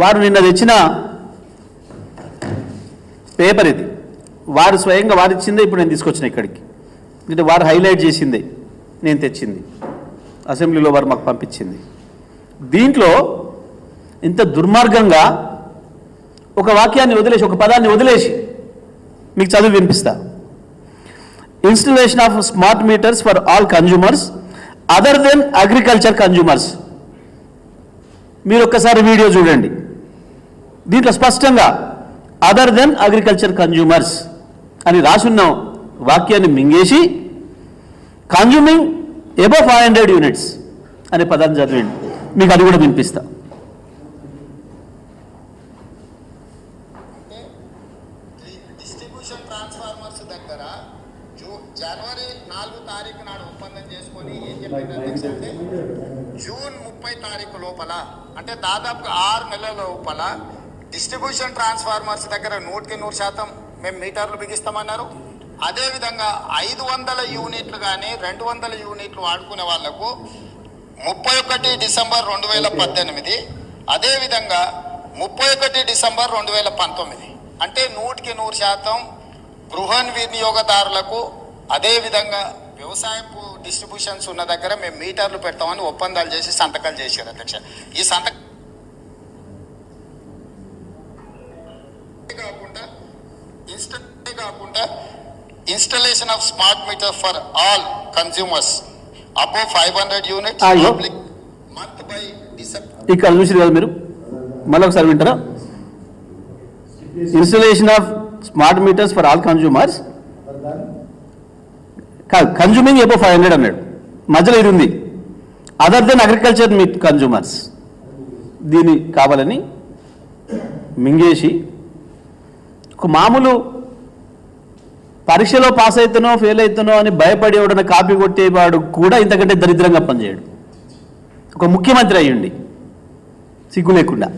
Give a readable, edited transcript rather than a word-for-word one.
వారు నిన్న తెచ్చిన పేపర్ ఇది, వారు స్వయంగా వారు ఇచ్చిందే ఇప్పుడు నేను తీసుకొచ్చిన ఇక్కడికి. అంటే వారు హైలైట్ చేసిందే నేను తెచ్చింది, అసెంబ్లీలో వారు మాకు పంపించింది. దీంట్లో ఇంత దుర్మార్గంగా ఒక వాక్యాన్ని వదిలేసి, ఒక పదాన్ని వదిలేసి మీకు చదివి వినిపిస్తా. Installation of smart meters for all consumers other than agriculture consumers. మీరు ఒక్కసారి వీడియో చూడండి. దీంట్లో స్పష్టంగా అదర్ దెన్ అగ్రికల్చర్ కన్జ్యూమర్స్ అని రాసున్న వాక్యాన్ని మింగేసి కన్జ్యూమింగ్ అబవ్ 500 యూనిట్స్ అనే పదాన్ని చదివండి. మీకు అది కూడా వినిపిస్తా. డిస్ట్రిబ్యూషన్ ట్రాన్స్ఫార్మర్స్ దగ్గర జనవరి 4 తారీఖు నాడు ఒప్పందం చేసుకొని ఏం చెప్పినట్టే జూన్ 30 తారీఖు లోపల, అంటే దాదాపు 6 నెలల లోపల డిస్ట్రిబ్యూషన్ ట్రాన్స్ఫార్మర్స్ దగ్గర 100% మేము మీటర్లు బిగిస్తామన్నారు. అదేవిధంగా 500 యూనిట్లు కానీ 200 యూనిట్లు వాడుకునే వాళ్లకు 31 డిసెంబర్ 2018, అదేవిధంగా 31 డిసెంబర్ 2019, అంటే 100% గృహ వినియోగదారులకు, అదేవిధంగా వ్యవసాయపు డిస్ట్రిబ్యూషన్స్ ఉన్న దగ్గర మేము మీటర్లు పెడతామని ఒప్పందాలు చేసి సంతకాలు చేశారు అధ్యక్ష. ఈ సంతకం కాకుండా installation of smart meter for all consumers above 500 units month by December. ఇక్కడ చూసి కదా మీరు, మళ్ళీ ఒకసారి వింటారా? Installation of smart meters for all consumers కాదు, కన్జ్యూమింగ్ అబౌవ్ 500 అన్నాడు, మధ్యలో ఇది ఉంది other than agriculture meet consumers. దీన్ని కావాలని మింగేసి ఒక మామూలు పరీక్షలో పాస్ అవుతానో ఫెయిల్ అవుతానో అని భయపడి ఎవడన్నా కాపీ కొట్టేవాడు కూడా ఇంతకంటే దరిద్రంగా పనిచేయడు. ఒక ముఖ్యమంత్రి అయ్యండి సిగ్గు లేకుండా.